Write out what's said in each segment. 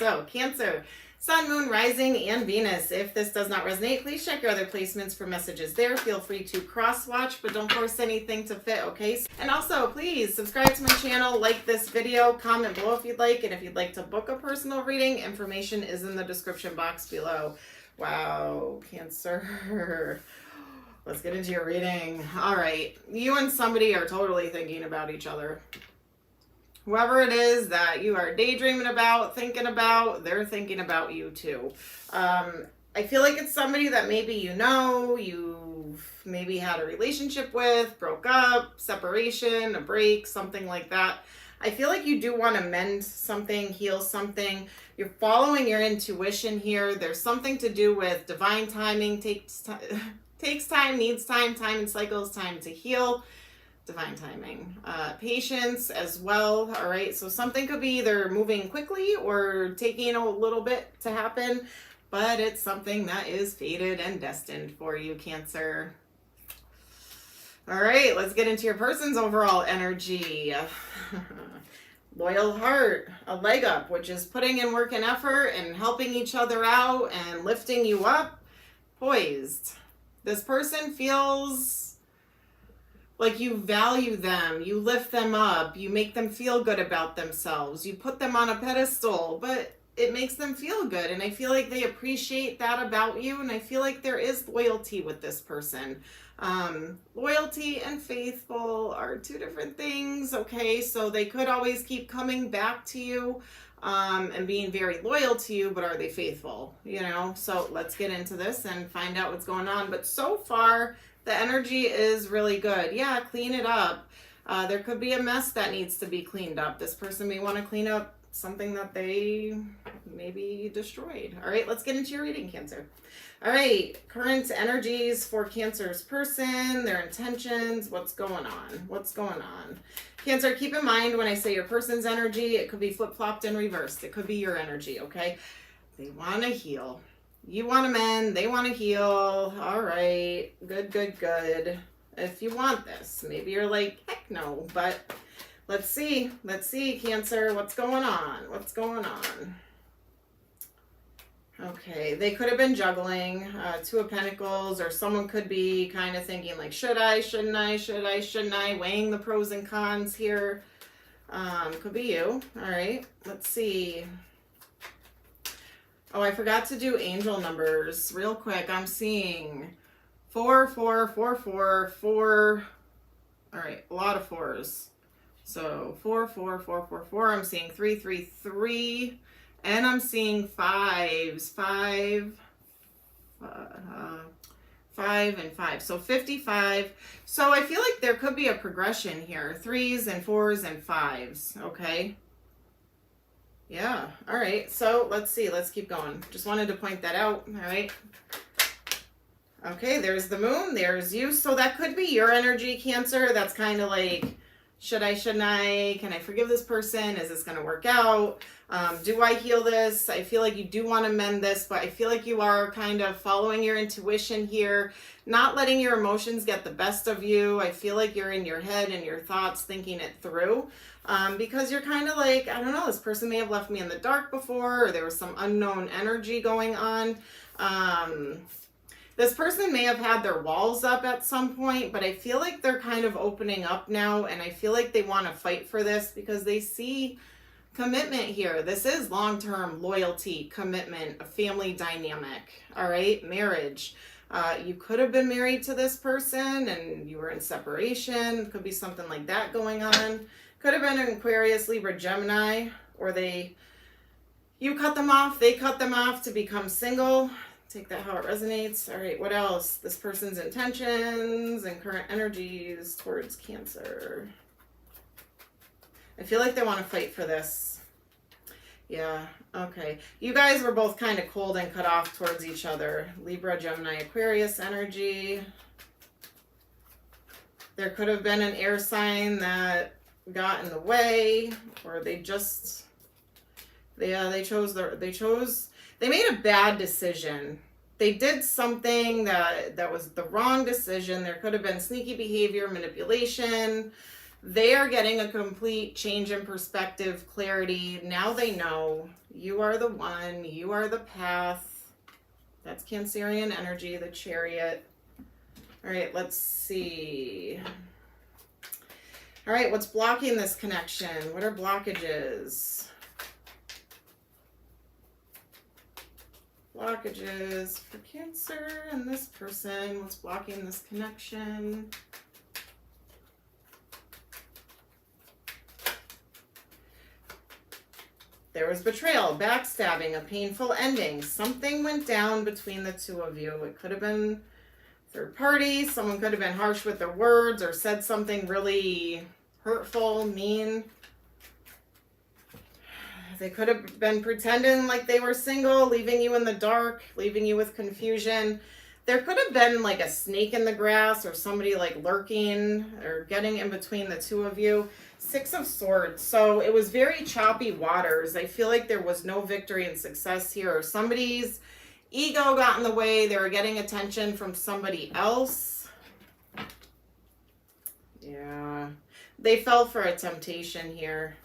So Cancer, Sun, Moon, Rising, and Venus. If this does not resonate, please check your other placements for messages there. Feel free to cross-watch, but don't force anything to fit, okay? And also, please subscribe to my channel, like this video, comment below if you'd like, and if you'd like to book a personal reading, information is in the description box below. Wow, Cancer. Let's get into your reading. All right, you and somebody are totally thinking about each other. Whoever it is that you are daydreaming about, thinking about, they're thinking about you too. I feel like it's somebody that maybe you've maybe had a relationship with, broke up, separation, a break, something like that. I feel like you do want to mend something, heal something. You're following your intuition here. There's something to do with divine timing, takes time, needs time, time and cycles, time to heal. Divine timing. Patience as well. All right. So something could be either moving quickly or taking a little bit to happen, but it's something that is fated and destined for you, Cancer. All right. Let's get into your person's overall energy. Loyal heart, a leg up, which is putting in work and effort and helping each other out and lifting you up. Poised. This person feels like you value them, you lift them up, you make them feel good about themselves, you put them on a pedestal, but it makes them feel good. And I feel like they appreciate that about you. And I feel like there is loyalty with this person. Loyalty and faithful are two different things. Okay. So they could always keep coming back to you, and being very loyal to you, but are they faithful? You know, so let's get into this and find out what's going on. But so far, the energy is really good. Yeah, clean it up. There could be a mess that needs to be cleaned up. This person may want to clean up something that they maybe destroyed. All right, let's get into your reading, Cancer. All right, current energies for Cancer's person, their intentions, what's going on? What's going on? Cancer, keep in mind when I say your person's energy, it could be flip-flopped and reversed. It could be your energy, okay? They want to heal. You want to mend, they want to heal. All right, good, good, good. If you want this, maybe you're like, heck no, but let's see, Cancer, what's going on? What's going on? Okay, they could have been juggling, Two of Pentacles, or someone could be kind of thinking like, should I, shouldn't I, weighing the pros and cons here. Could be you. All right, let's see. Oh, I forgot to do angel numbers real quick. I'm seeing 4, 4, 4, 4, 4. All right, a lot of fours. So 4, 4, 4, 4, 4. I'm seeing 3, 3, 3. And I'm seeing fives. 5 and 5. So 55. So I feel like there could be a progression here. 3s and 4s and 5s. Okay. Yeah. All right. So let's see. Let's keep going. Just wanted to point that out. All right. Okay. There's the moon. There's you. So that could be your energy, Cancer. That's kind of like, should I, shouldn't I? Can I forgive this person? Is this going to work out? Do I heal this? I feel like you do want to mend this, but I feel like you are kind of following your intuition here, not letting your emotions get the best of you. I feel like you're in your head and your thoughts thinking it through. Because you're kind of like, I don't know, this person may have left me in the dark before, or there was some unknown energy going on. This person may have had their walls up at some point, but I feel like they're kind of opening up now, and I feel like they want to fight for this because they see commitment here. This is long-term loyalty, commitment, a family dynamic, all right? Marriage. You could have been married to this person and you were in separation. Could be something like that going on. Could have been an Aquarius, Libra, Gemini, or you cut them off, they cut them off to become single. Take that how it resonates. All right, what else? This person's intentions and current energies towards Cancer. I feel like they want to fight for this. Yeah, okay. You guys were both kind of cold and cut off towards each other. Libra, Gemini, Aquarius energy. There could have been an air sign that got in the way, or they made a bad decision. They did something that was the wrong decision. There could have been sneaky behavior, manipulation. They are getting a complete change in perspective, clarity. Now they know you are the one, you are the path. That's Cancerian energy, the Chariot. All right, let's see. All right, what's blocking this connection? What are blockages? Blockages for Cancer and this person. What's blocking this connection? There was betrayal, backstabbing, a painful ending. Something went down between the two of you. It could have been third party. Someone could have been harsh with their words or said something really hurtful, mean. They could have been pretending like they were single, leaving you in the dark, leaving you with confusion. There could have been like a snake in the grass or somebody like lurking or getting in between the two of you. Six of Swords. So it was very choppy waters. I feel like there was no victory and success here. Or somebody's ego got in the way. They were getting attention from somebody else. Yeah. They fell for a temptation here.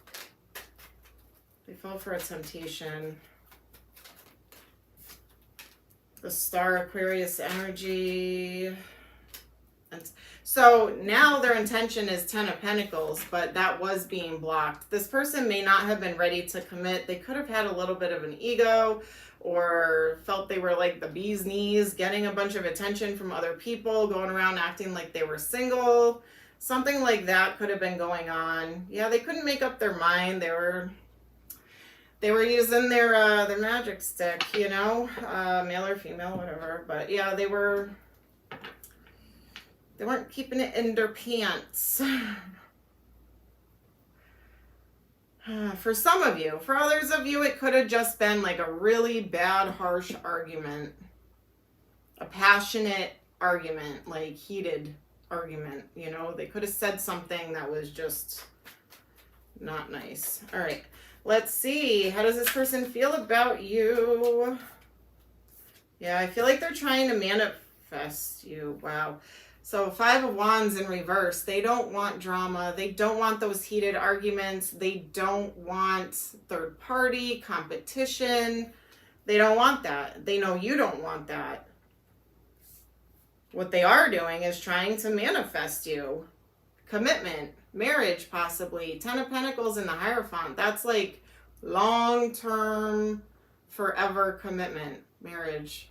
They fell for a temptation. The Star, Aquarius energy. And so now their intention is 10 of Pentacles, but that was being blocked. This person may not have been ready to commit. They could have had a little bit of an ego or felt they were like the bee's knees, getting a bunch of attention from other people, going around acting like they were single. Something like that could have been going on. Yeah, they couldn't make up their mind. They were using their magic stick, you know, male or female, whatever. But yeah, they weren't keeping it in their pants. For some of you. For others of you, it could have just been like a really bad, harsh argument. A passionate argument, like heated argument, you know. They could have said something that was just not nice. All right. Let's see. How does this person feel about you? Yeah, I feel like they're trying to manifest you. Wow. So 5 of Wands in reverse. They don't want drama. They don't want those heated arguments. They don't want third party competition. They don't want that. They know you don't want that. What they are doing is trying to manifest you. Commitment, marriage possibly. 10 of Pentacles in the Hierophant. That's like long-term, forever commitment, marriage.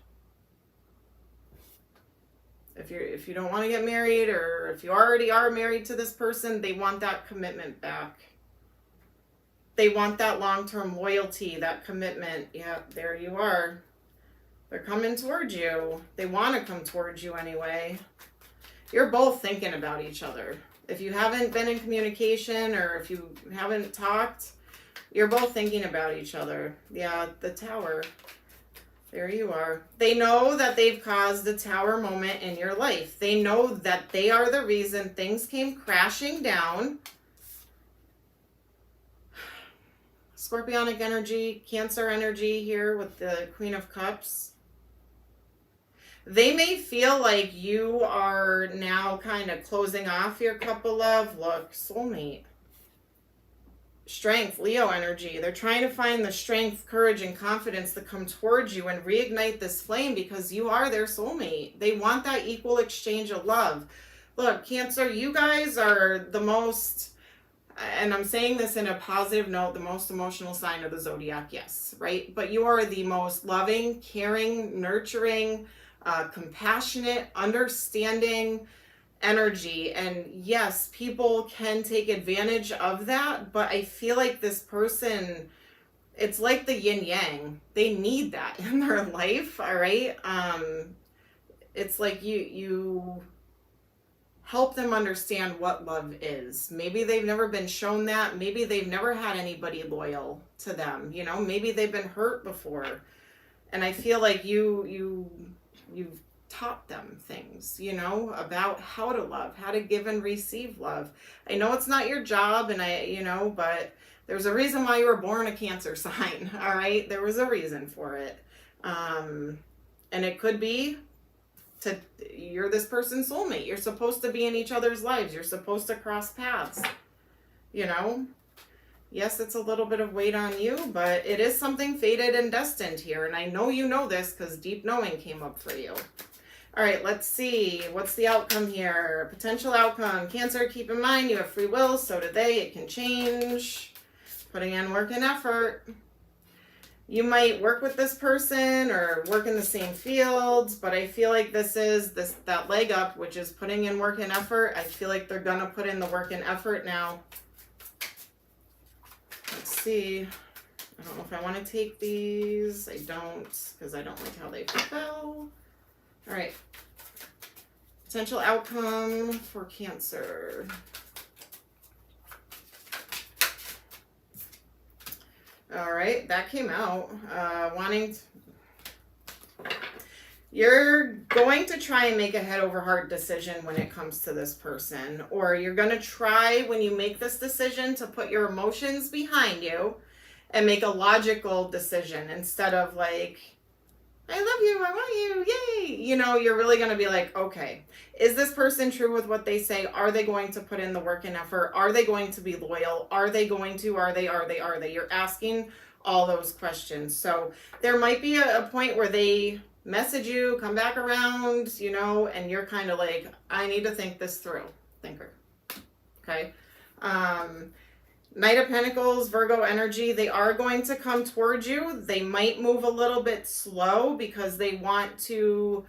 If you don't want to get married, or if you already are married to this person, they want that commitment back. They want that long-term loyalty, that commitment. Yeah, there you are. They're coming towards you. They want to come towards you anyway. You're both thinking about each other. If you haven't been in communication or if you haven't talked, you're both thinking about each other. Yeah, the Tower. There you are. They know that they've caused a Tower moment in your life. They know that they are the reason things came crashing down. Scorpionic energy, Cancer energy here with the Queen of Cups. They may feel like you are now kind of closing off your cup of love. Look, soulmate. Strength, Leo energy. They're trying to find the strength, courage, and confidence to come towards you and reignite this flame because you are their soulmate. They want that equal exchange of love. Look, Cancer, you guys are the most, and I'm saying this in a positive note, the most emotional sign of the zodiac, yes, right? But you are the most loving, caring, nurturing, compassionate, understanding energy. And yes, people can take advantage of that, but I feel like this person, it's like the yin yang. They need that in their life, all right? It's like you help them understand what love is. Maybe they've never been shown that. Maybe they've never had anybody loyal to them, you know? Maybe they've been hurt before. And I feel like you've taught them things, you know, about how to love, how to give and receive love. I know it's not your job, and but there's a reason why you were born a Cancer sign, all right? There was a reason for it. And it could be You're this person's soulmate. You're supposed to be in each other's lives. You're supposed to cross paths. You know? Yes, it's a little bit of weight on you, but it is something fated and destined here. And I know you know this because deep knowing came up for you. All right, let's see. What's the outcome here? Potential outcome. Cancer, keep in mind you have free will. So do they. It can change. Putting in work and effort. You might work with this person or work in the same fields, but I feel like this is that leg up, which is putting in work and effort. I feel like they're going to put in the work and effort now. Let's see. I don't know if I want to take these. I don't, because I don't like how they fell. All right. Potential outcome for Cancer. All right, that came out. You're going to try and make a head over heart decision when it comes to this person, or you're going to try when you make this decision to put your emotions behind you and make a logical decision instead of like, I love you, I want you, yay. You know, you're really going to be like, okay, is this person true with what they say? Are they going to put in the work and effort? Are they going to be loyal? Are they going to, are they? You're asking all those questions. So there might be a point where they message you, come back around, you know, and you're kind of like, I need to think this through. Thinker. Okay. Knight of Pentacles, Virgo energy, they are going to come towards you. They might move a little bit slow because they want to,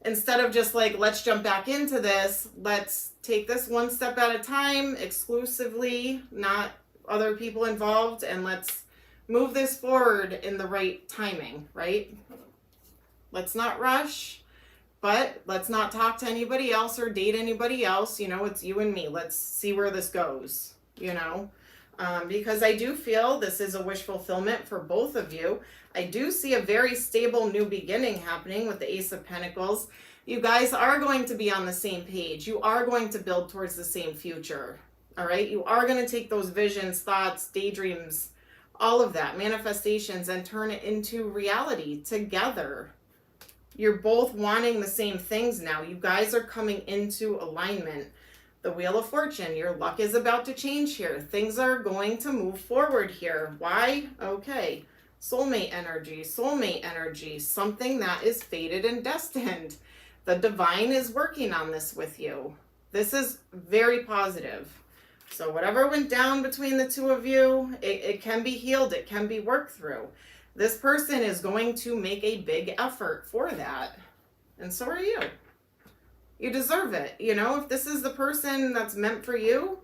instead of just like, let's jump back into this, let's take this one step at a time, exclusively, not other people involved, and let's move this forward in the right timing, right? Let's not rush, but let's not talk to anybody else or date anybody else. You know, it's you and me. Let's see where this goes, you know? Because I do feel this is a wish fulfillment for both of you. I do see a very stable new beginning happening with the Ace of Pentacles. You guys are going to be on the same page. You are going to build towards the same future. All right. You are going to take those visions, thoughts, daydreams, all of that, manifestations, and turn it into reality together. You're both wanting the same things now. You guys are coming into alignment. The Wheel of Fortune, your luck is about to change here. Things are going to move forward here. Why? Okay. Soulmate energy, something that is fated and destined. The divine is working on this with you. This is very positive. So whatever went down between the two of you, it can be healed. It can be worked through. This person is going to make a big effort for that. And so are you. You deserve it. You know, if this is the person that's meant for you,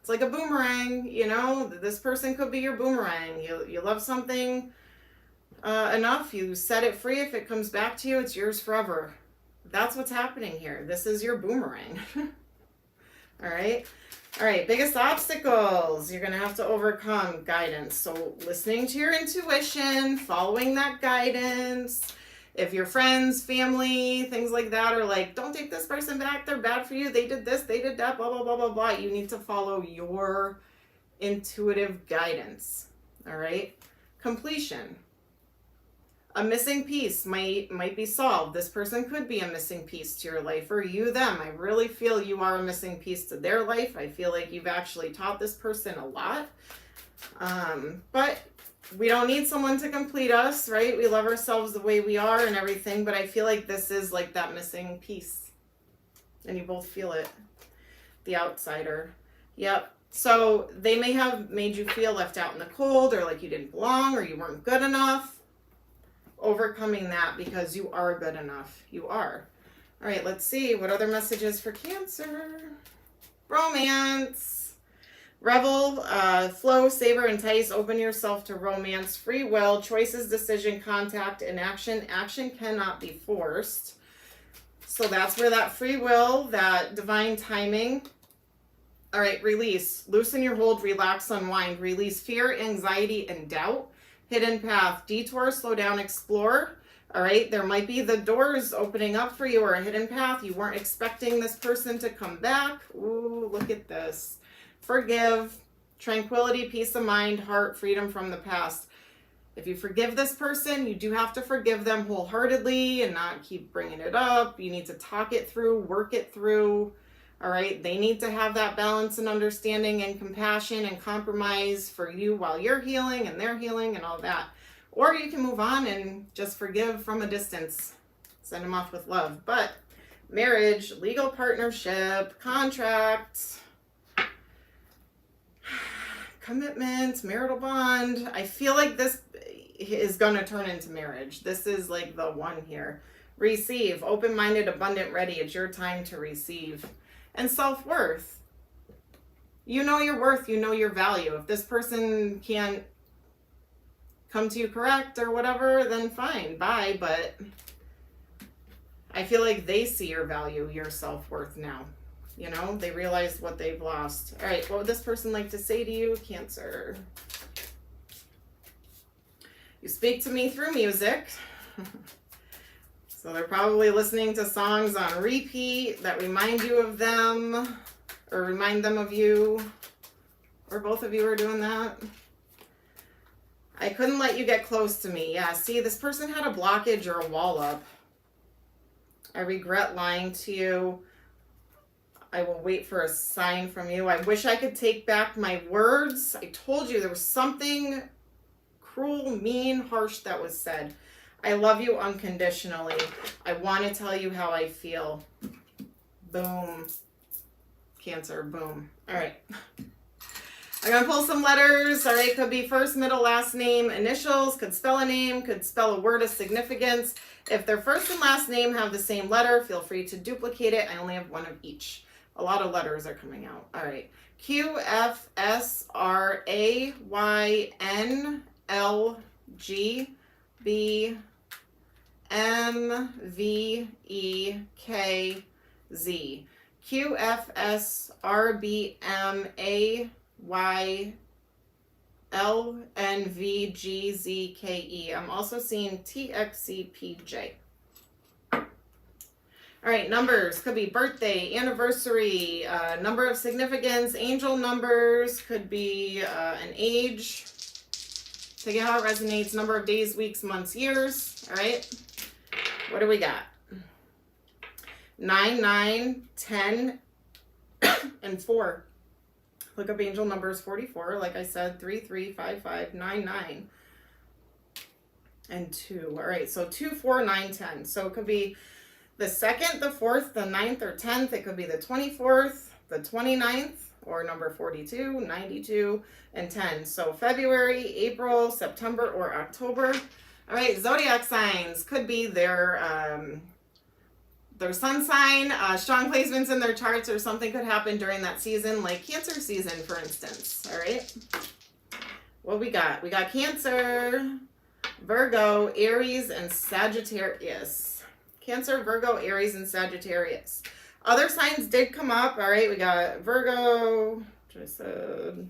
it's like a boomerang, you know, this person could be your boomerang. You love something enough, you set it free. If it comes back to you, it's yours forever. That's what's happening here. This is your boomerang. All right. All right. Biggest obstacles you're going to have to overcome. Guidance. So listening to your intuition, following that guidance. If your friends, family, things like that are like, don't take this person back, they're bad for you, they did this, they did that, blah, blah, blah, blah, blah. You need to follow your intuitive guidance. All right? Completion. A missing piece might be solved. This person could be a missing piece to your life, or you, them. I really feel you are a missing piece to their life. I feel like you've actually taught this person a lot. But we don't need someone to complete us, right? We love ourselves the way we are and everything, but I feel like this is like that missing piece. And you both feel it. The outsider. Yep. So they may have made you feel left out in the cold, or like you didn't belong, or you weren't good enough. Overcoming that because you are good enough. You are. All right, let's see. What other messages for Cancer? Romance. Revel, flow, savor, entice, open yourself to romance, free will, choices, decision, contact, and action. Action cannot be forced. So that's where that free will, that divine timing. All right, release. Loosen your hold, relax, unwind. Release fear, anxiety, and doubt. Hidden path, detour, slow down, explore. All right, there might be the doors opening up for you, or a hidden path. You weren't expecting this person to come back. Ooh, look at this. Forgive, tranquility, peace of mind, heart, freedom from the past. If you forgive this person, you do have to forgive them wholeheartedly and not keep bringing it up. You need to talk it through, work it through. All right. They need to have that balance and understanding and compassion and compromise for you while you're healing and they're healing and all that. Or you can move on and just forgive from a distance. Send them off with love. But marriage, legal partnership, contract, commitment, marital bond. I feel like this is going to turn into marriage. This is like the one here. Receive, open-minded, abundant, ready. It's your time to receive. And self-worth. You know your worth. You know your value. If this person can't come to you correct or whatever, then fine, bye. But I feel like they see your value, your self-worth now. You know, they realize what they've lost. All right, what would this person like to say to you, Cancer? You speak to me through music. So they're probably listening to songs on repeat that remind you of them or remind them of you. Or both of you are doing that. I couldn't let you get close to me. Yeah, see, this person had a blockage or a wall up. I regret lying to you. I will wait for a sign from you. I wish I could take back my words. I told you there was something cruel, mean, harsh that was said. I love you unconditionally. I want to tell you how I feel. Boom. Cancer, boom. All right. I'm going to pull some letters. All right, could be first, middle, last name, initials, could spell a name, could spell a word of significance. If their first and last name have the same letter, feel free to duplicate it. I only have one of each. A lot of letters are coming out. All right. Q, F, S, R, A, Y, N, L, G, B, M, V, E, K, Z. Q, F, S, R, B, M, A, Y, L, N, V, G, Z, K, E. I'm also seeing T, X, C, P, J. All right, numbers could be birthday, anniversary, number of significance, angel numbers, could be an age. Take it how it resonates, number of days, weeks, months, years. All right, what do we got? 9, 9, 10, and 4. Look up angel numbers 44, like I said, 3, 3, 5, 5, 9, 9, and 2. All right, so 2, 4, 9, 10. So it could be the 2nd, the 4th, the 9th, or 10th. It could be the 24th, the 29th, or number 42, 92, and 10. So February, April, September, or October. All right, zodiac signs could be their sun sign, strong placements in their charts, or something could happen during that season, like Cancer season, for instance. All right. What we got? We got Cancer, Virgo, Aries, and Sagittarius. Cancer, Virgo, Aries, and Sagittarius. Other signs did come up. All right, we got Virgo, which I said,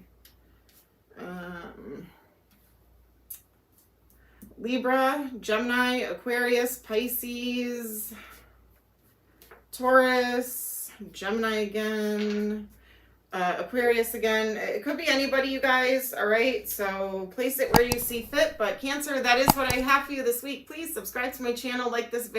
Libra, Gemini, Aquarius, Pisces, Taurus, Gemini again, Aquarius again. It could be anybody, you guys. All right, so place it where you see fit. But Cancer, that is what I have for you this week. Please subscribe to my channel, like this video.